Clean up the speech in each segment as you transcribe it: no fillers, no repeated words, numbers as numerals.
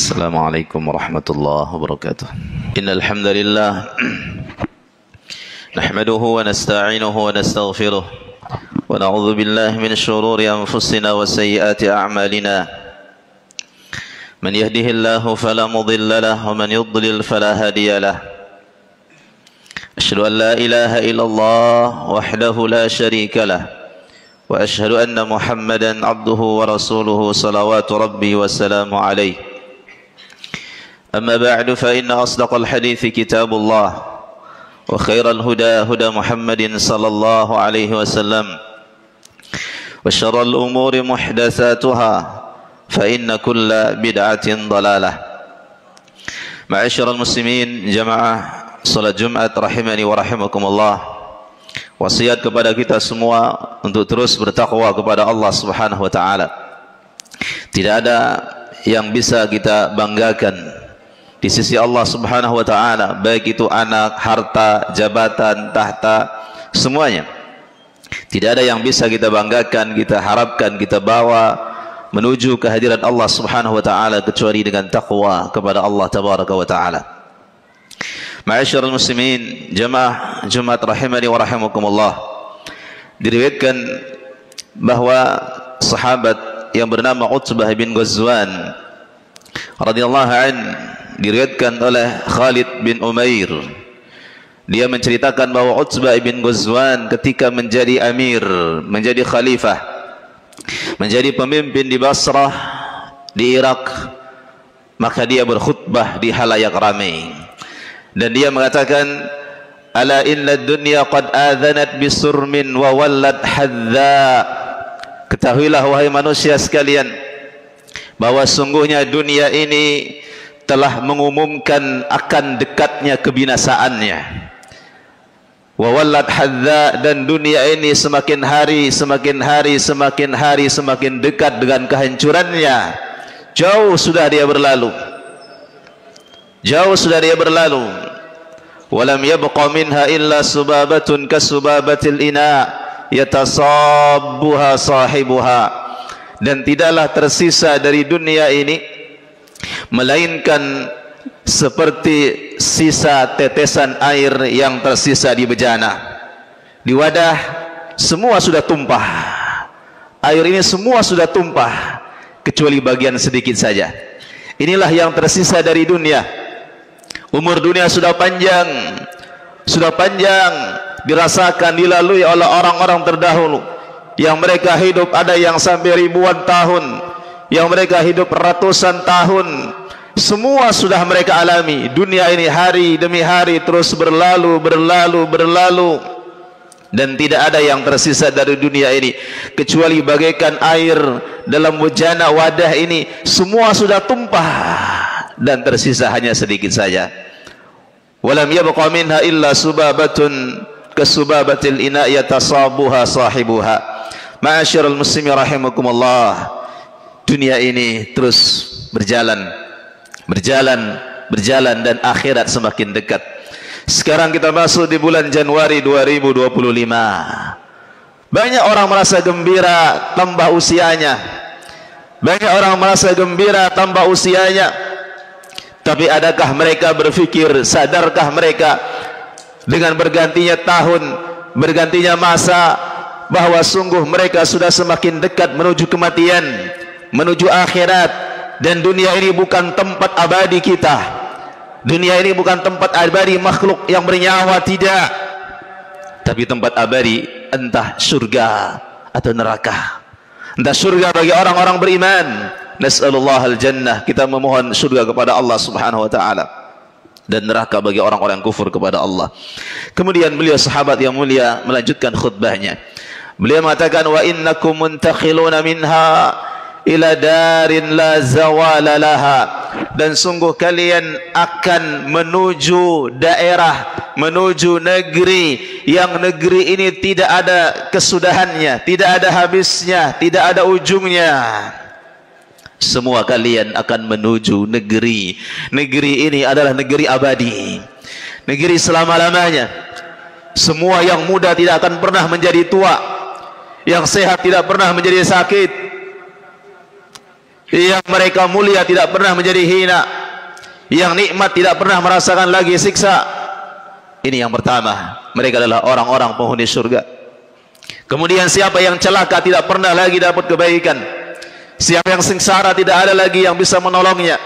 السلام عليكم ورحمة الله وبركاته. إن الحمد لله نحمده ونستعينه ونستغفره ونعوذ بالله من شرور أنفسنا وسيئات أعمالنا. من يهده الله فلا مضل له ومن يضلل فلا هادي له. أشهد أن لا إله إلا الله وحده لا شريك له وأشهد أن محمدا عبده ورسوله صلوات ربي وسلامه عليه. أما بعد فإن أصدق الحديث كتاب الله وخير الهدى هدى محمد صلى الله عليه وسلم وشر الأمور محدثاتها فإن كل بدعة ضلالة. معاشر المسلمين jamaah salat Jumat rahimani wa rahimakumullah. Wasiat kepada kita semua untuk terus bertakwa kepada Allah Subhanahu wa taala. Tidak ada yang bisa kita banggakan di sisi Allah Subhanahu wa taala, baik itu anak, harta, jabatan, tahta, semuanya. Tidak ada yang bisa kita banggakan, kita harapkan, kita bawa menuju kehadiran Allah Subhanahu wa taala kecuali dengan takwa kepada Allah tabaraka wa taala. Ma'asyiral muslimin, jamaah Jumat rahimani wa rahimakumullah. Diriwayatkan bahwa sahabat yang bernama Utsbah bin Ghazwan radhiyallahu anhu, diriwayatkan oleh Khalid bin Umair, dia menceritakan bahwa Utsbah bin Ghazwan ketika menjadi amir, menjadi khalifah, menjadi pemimpin di Basrah di Irak, maka dia berkhutbah di halayak ramai dan dia mengatakan, ala inna dunya qad adhanat bisurmin wa wallat hadza. Ketahuilah wahai manusia sekalian bahwa sungguhnya dunia ini telah mengumumkan akan dekatnya kebinasaannya. Wa wallat hadza, dan dunia ini semakin hari semakin dekat dengan kehancurannya. Jauh sudah dia berlalu. Walam yabqa minha illa subabatun kasubabatil ina yatasabbuha sahibuha. Dan tidaklah tersisa dari dunia ini melainkan seperti sisa tetesan air yang tersisa di bejana. Di wadah semua sudah tumpah, air ini semua sudah tumpah kecuali bagian sedikit saja. Inilah yang tersisa dari dunia. Umur dunia sudah panjang dirasakan, dilalui oleh orang-orang terdahulu yang mereka hidup, ada yang sampai ribuan tahun, yang mereka hidup ratusan tahun. Semua sudah mereka alami. Dunia ini hari demi hari terus berlalu, dan tidak ada yang tersisa dari dunia ini kecuali bagaikan air dalam bejana wadah ini. Semua sudah tumpah dan tersisa hanya sedikit saja. Walam yabqa minha illa subabatun kasubabatil ina yatasabuha sahibuha. Ma'asyiral muslimin rahimakumullah. Dunia ini terus berjalan dan akhirat semakin dekat. Sekarang kita masuk di bulan Januari 2025. Banyak orang merasa gembira tambah usianya. Tapi adakah mereka berfikir, sadarkah mereka dengan bergantinya tahun, bergantinya masa, bahwa sungguh mereka sudah semakin dekat menuju kematian, menuju akhirat. Dan dunia ini bukan tempat abadi kita. Dunia ini bukan tempat abadi makhluk yang bernyawa, tidak. Tapi tempat abadi entah surga atau neraka. Entah surga bagi orang-orang beriman, nas'alullah al-jannah, kita memohon surga kepada Allah Subhanahu wa taala, dan neraka bagi orang-orang kufur kepada Allah. Kemudian beliau sahabat yang mulia melanjutkan khutbahnya. Beliau mengatakan, wa innakum muntakhiluna minha ila darin la zawala laha. Dan sungguh kalian akan menuju daerah, menuju negeri yang negeri ini tidak ada kesudahannya, tidak ada habisnya, tidak ada ujungnya. Semua kalian akan menuju negeri. Negeri ini adalah negeri abadi, negeri selama-lamanya. Semua yang muda tidak akan pernah menjadi tua, yang sehat tidak pernah menjadi sakit, Yang mereka mulia tidak pernah menjadi hina, yang nikmat tidak pernah merasakan lagi siksa. Ini yang pertama, mereka adalah orang-orang penghuni surga. Kemudian siapa yang celaka tidak pernah lagi dapat kebaikan. Siapa yang sengsara tidak ada lagi yang bisa menolongnya.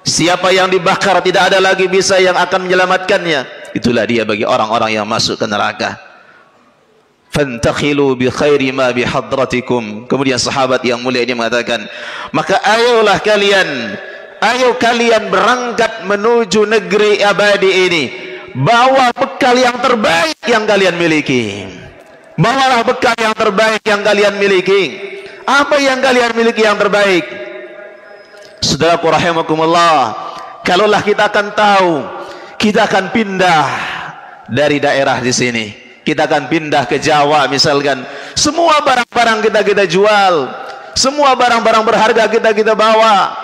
Siapa yang dibakar tidak ada lagi bisa yang akan menyelamatkannya. Itulah dia bagi orang-orang yang masuk ke neraka. Fantakhilu bi khairi ma bi hadratikum. Kemudian sahabat yang mulia ini mengatakan, maka ayolah kalian, ayo kalian berangkat menuju negeri abadi ini. Bawa bekal yang terbaik yang kalian miliki. Bawalah bekal yang terbaik yang kalian miliki. Apa yang kalian miliki yang terbaik? Saudaraku rahimakumullah, kalaulah kita akan tahu, kita akan pindah dari daerah di sini. Kita akan pindah ke Jawa misalkan. Semua barang-barang kita jual. Semua barang-barang berharga kita bawa.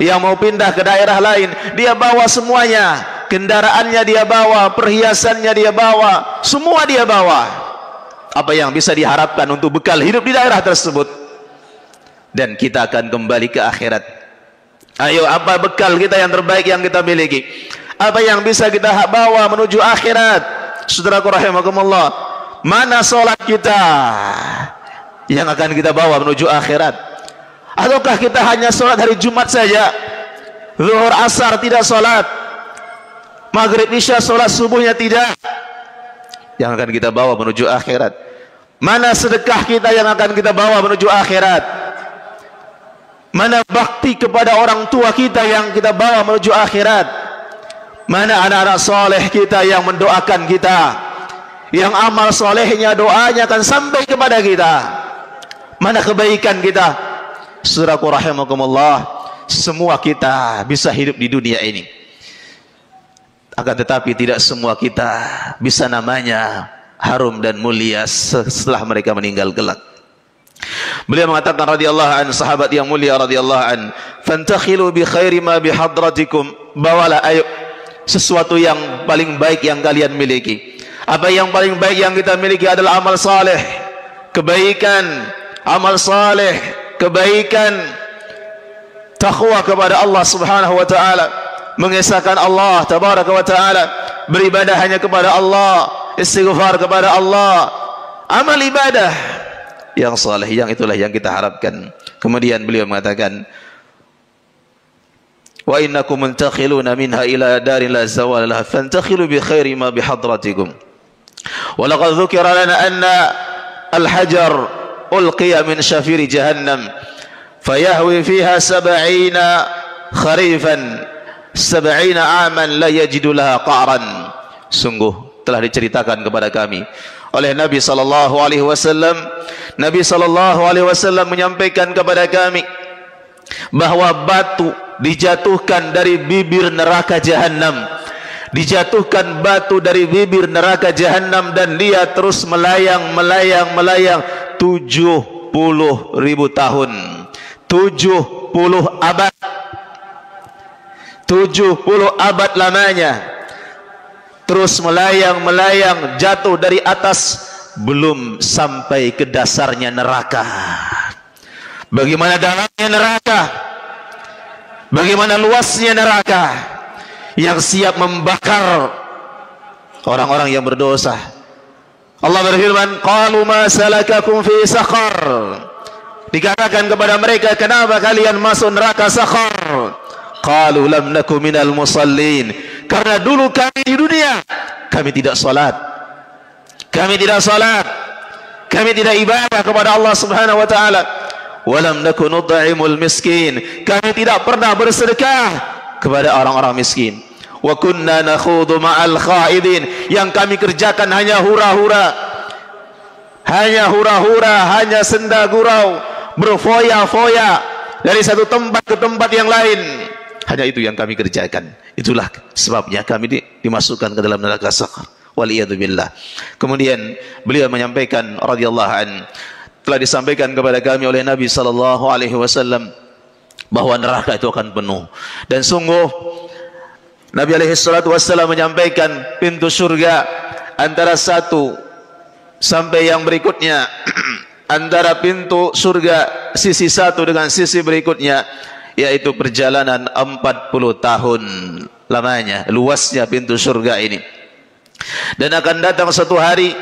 Yang mau pindah ke daerah lain, dia bawa semuanya. Kendaraannya dia bawa, perhiasannya dia bawa, semua dia bawa. Apa yang bisa diharapkan untuk bekal hidup di daerah tersebut? Dan kita akan kembali ke akhirat. Ayo, apa bekal kita yang terbaik yang kita miliki? Apa yang bisa kita bawa menuju akhirat? Saudaraku rahimakumullah, mana solat kita yang akan kita bawa menuju akhirat? Ataukah kita hanya solat hari Jumat saja, zuhur asar tidak solat, maghrib isya solat subuhnya tidak? Yang akan kita bawa menuju akhirat. Mana sedekah kita yang akan kita bawa menuju akhirat? Mana bakti kepada orang tua kita yang kita bawa menuju akhirat? Mana anak-anak soleh kita yang mendoakan kita, yang amal solehnya, doanya akan sampai kepada kita? Mana kebaikan kita? Saudaraku rahimakumullah, semua kita bisa hidup di dunia ini, akan tetapi tidak semua kita bisa namanya harum dan mulia setelah mereka meninggal kelak. Beliau mengatakan radhiyallahu an, sahabat yang mulia radhiyallahu an, fantakhilu bi khairi ma bi hadratikum. Bawalah, ayo, sesuatu yang paling baik yang kalian miliki. Apa yang paling baik yang kita miliki adalah amal saleh, kebaikan, amal saleh, kebaikan, takwa kepada Allah Subhanahu wa taala, mengesahkan Allah tabaraka wa taala, beribadah hanya kepada Allah, istighfar kepada Allah, amal ibadah yang saleh, yang itulah yang kita harapkan. Kemudian beliau mengatakan, wa innakum muntakhiluna minha ila darin la zawala laha fantakhilu bi khairi ma bi hadratikum. Wa laqad dhukira lana anna al-hajar ulqiya min shafiri jahannam fayahwi fiha 70 kharifan 70 aman la yajidu laha qa'ran. Sungguh telah diceritakan kepada kami oleh Nabi sallallahu alaihi wasallam. Nabi sallallahu alaihi wasallam menyampaikan kepada kami bahwa batu dijatuhkan dari bibir neraka jahanam, dijatuhkan batu dari bibir neraka jahanam, dan dia terus melayang 70.000 tahun, 70 abad, 70 abad lamanya, terus melayang jatuh dari atas, belum sampai ke dasarnya neraka. Bagaimana dalamnya neraka, bagaimana luasnya neraka yang siap membakar orang-orang yang berdosa. Allah berfirman, qalu ma salakakum fi saqar. Dikatakan kepada mereka, kenapa kalian masuk neraka saqar? Qalu lam naku minal musallin. Karena dulu kami di dunia, kami tidak salat, kami tidak salat, kami tidak ibadah kepada Allah Subhanahu wa taala. Walam naku nut'imul miskin. Kami tidak pernah bersedekah kepada orang-orang miskin. Wa kunna nakhudu ma'al khaidin. Yang kami kerjakan hanya hura-hura, hanya senda gurau, berfoya-foya dari satu tempat ke tempat yang lain. Hanya itu yang kami kerjakan. Itulah sebabnya kami dimasukkan ke dalam neraka saqar. Waliyadzubillah. Kemudian beliau menyampaikan radhiyallahu an, telah disampaikan kepada kami oleh Nabi sallallahu alaihi wasallam bahwa neraka itu akan penuh. Dan sungguh Nabi alaihi salatu wasallam menyampaikan pintu surga antara satu sampai yang berikutnya, antara pintu surga sisi satu dengan sisi berikutnya, yaitu perjalanan 40 tahun lamanya, luasnya pintu surga ini. Dan akan datang satu hari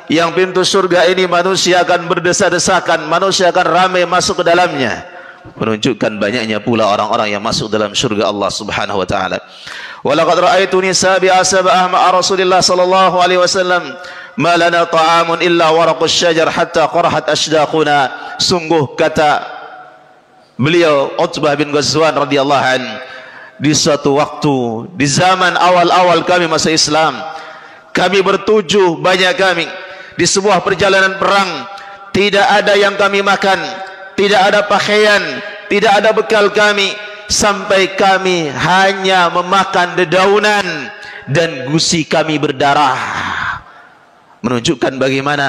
yang pintu surga ini manusia akan berdesa-desakan, manusia akan ramai masuk ke dalamnya, menunjukkan banyaknya pula orang-orang yang masuk dalam surga Allah Subhanahu wa taala. Walaqad ra'aituni sabi'a sab'ah ma'a Rasulillah sallallahu alaihi wasallam, ma lana ta'amun illa waraqus syajar hatta qarahat ashdaquna. Sungguh, kata beliau Utbah bin Ghazwan radhiyallahu an, di suatu waktu di zaman awal-awal kami masuk Islam, kami bertujuh, banyak kami di sebuah perjalanan perang, tidak ada yang kami makan, tidak ada pakaian, tidak ada bekal kami, sampai kami hanya memakan dedaunan dan gusi kami berdarah. Menunjukkan bagaimana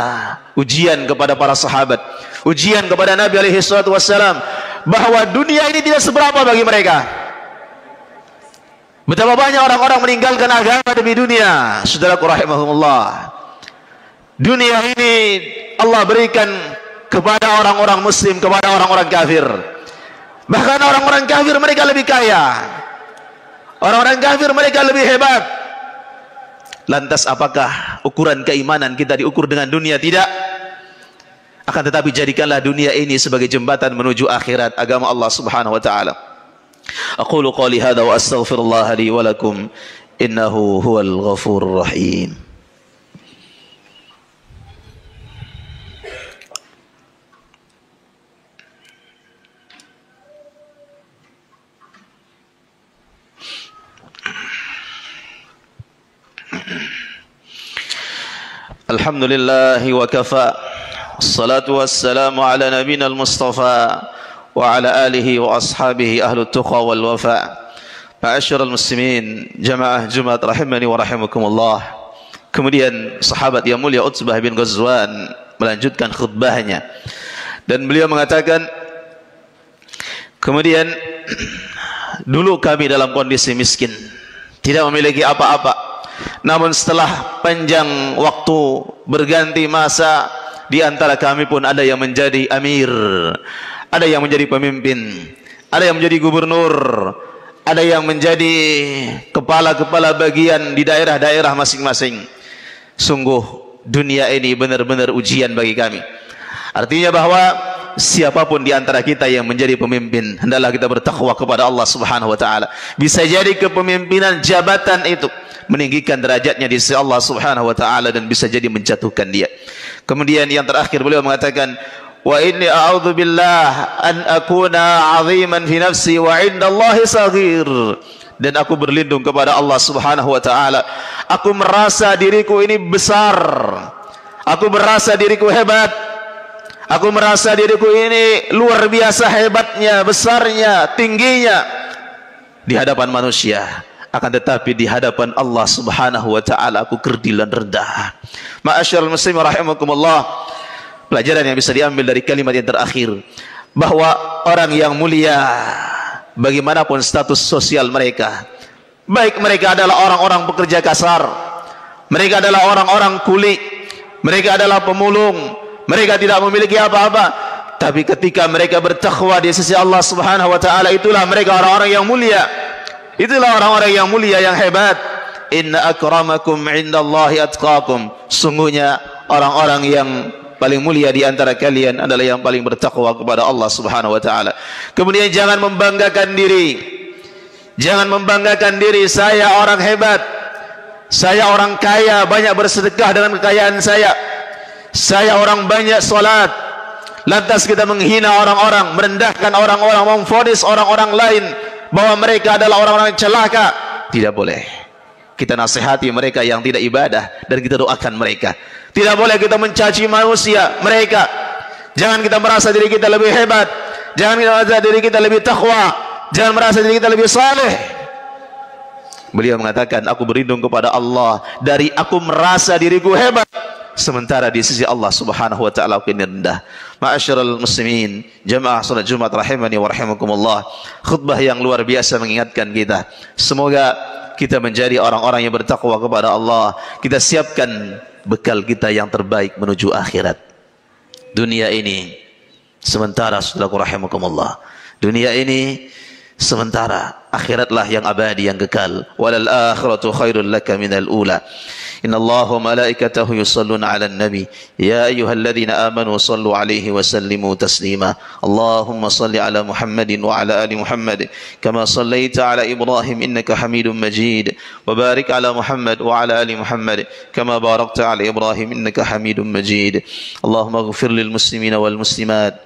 ujian kepada para sahabat, ujian kepada Nabi alaihi salatu wassalam, bahwa dunia ini tidak seberapa bagi mereka. Betapa banyak orang-orang meninggalkan agama demi dunia. Saudaraku rahimahumullah, dunia ini Allah berikan kepada orang-orang muslim, kepada orang-orang kafir. Bahkan orang-orang kafir mereka lebih kaya, orang-orang kafir mereka lebih hebat. Lantas apakah ukuran keimanan kita diukur dengan dunia? Tidak. Akan tetapi jadikanlah dunia ini sebagai jembatan menuju akhirat, agama Allah Subhanahu wa taala. Aqulu qali hadza wa astaghfirullah li wa lakum innahu huwal ghafurur rahim. Alhamdulillahi wa kafa, assalatu wassalamu ala nabiyina al-mustafa wa ala alihi wa ashabihi ahlut tuqa wal wafa. Ma'asyiral muslimin, jamaah Jumat rahimani wa rahimakumullah. Kemudian sahabat yang mulia Utbah bin Ghazwan melanjutkan khutbahnya, dan beliau mengatakan, kemudian dulu kami dalam kondisi miskin, tidak memiliki apa-apa. Namun setelah panjang waktu berganti masa, di antara kami pun ada yang menjadi amir, ada yang menjadi pemimpin, ada yang menjadi gubernur, ada yang menjadi kepala-kepala bagian di daerah-daerah masing-masing. Sungguh dunia ini benar-benar ujian bagi kami. Artinya bahwa siapapun di antara kita yang menjadi pemimpin, hendaklah kita bertakwa kepada Allah Subhanahu wa taala. Bisa jadi kepemimpinan jabatan itu meninggikan derajatnya di sisi Allah Subhanahu wa taala dan bisa jadi menjatuhkan dia. Kemudian yang terakhir beliau mengatakan, wa inni a'udzubillah an akuna 'aziman fi nafsi wa 'indallahi saghir. Dan aku berlindung kepada Allah Subhanahu wa taala, aku merasa diriku ini besar, aku merasa diriku hebat, aku merasa diriku ini luar biasa hebatnya, besarnya, tingginya di hadapan manusia. Akan tetapi di hadapan Allah Subhanahu wa taala aku kerdil dan rendah. Ma'asyiral muslimin rahimakumullah, pelajaran yang bisa diambil dari kalimat yang terakhir, bahwa orang yang mulia, bagaimanapun status sosial mereka, baik mereka adalah orang-orang pekerja kasar, mereka adalah orang-orang kuli, mereka adalah pemulung, mereka tidak memiliki apa-apa, tapi ketika mereka bertakwa di sisi Allah Subhanahu wa taala, itulah mereka orang-orang yang mulia. Itulah orang-orang yang mulia, yang hebat. Inna akramakum indallahi atqakum. Sungguhnya orang-orang yang paling mulia di antara kalian adalah yang paling bertakwa kepada Allah Subhanahu wa taala. Kemudian jangan membanggakan diri. Jangan membanggakan diri, saya orang hebat, saya orang kaya, banyak bersedekah dengan kekayaan saya. Saya orang banyak salat. Lantas kita menghina orang-orang, merendahkan orang-orang, memvonis orang-orang lain bahwa mereka adalah orang-orang celaka. Tidak boleh. Kita nasihati mereka yang tidak ibadah dan kita doakan mereka. Tidak boleh kita mencaci manusia mereka. Jangan kita merasa diri kita lebih hebat, jangan kita merasa diri kita lebih takwa, jangan merasa diri kita lebih saleh. Beliau mengatakan, aku berlindung kepada Allah dari aku merasa diriku hebat, sementara di sisi Allah Subhanahu wa taala aku rendah. Ma'asyiral muslimin, jamaah salat Jumat rahimani wa rahimakumullah. Khutbah yang luar biasa mengingatkan kita. Semoga kita menjadi orang-orang yang bertakwa kepada Allah. Kita siapkan bekal kita yang terbaik menuju akhirat. Dunia ini sementara, saudaraku rahimakumullah. Dunia ini sementara, akhiratlah yang abadi, yang kekal. Walal akhiratu khairul laka minal ula. Inna Allah wa malaikatahu yusalluna ala nabi. Ya ayyuhalladzina amanu sallu alaihi wa sallimu taslima. Allahumma salli ala Muhammadin wa ala ali Muhammad. Kama sallaita ala Ibrahim innaka hamidun majid. Wa barik ala Muhammad wa ala ali Muhammad. Kama barakta ala Ibrahim innaka hamidun majid. Allahumma ghafir lil muslimina wal muslimat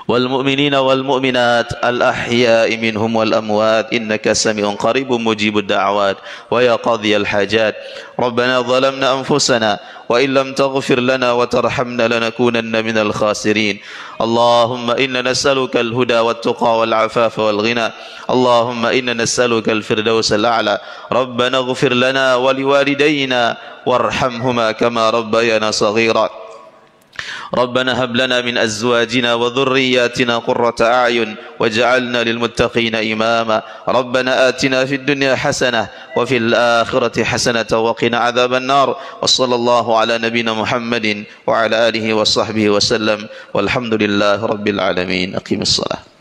والمؤمنين والمؤمنات الأحياء منهم والأموات إنك سميع قريب مجيب الدعوات ويا قاضي الحاجات ربنا ظلمنا أنفسنا وإن لم تغفر لنا وترحمنا لنكونن من الخاسرين اللهم إنا نسألك الهدى والتقى والعفاف والغنى اللهم إنا نسألك الفردوس الأعلى ربنا اغفر لنا ولوالدينا وارحمهما كما ربيانا صغيرا ربنا هب لنا من أزواجنا وذرياتنا قرة أعين واجعلنا للمتقين إماما ربنا آتنا في الدنيا حسنة وفي الآخرة حسنة وقنا عذاب النار وصلى الله على نبينا محمد وعلى آله وصحبه وسلم والحمد لله رب العالمين. أقيم الصلاة.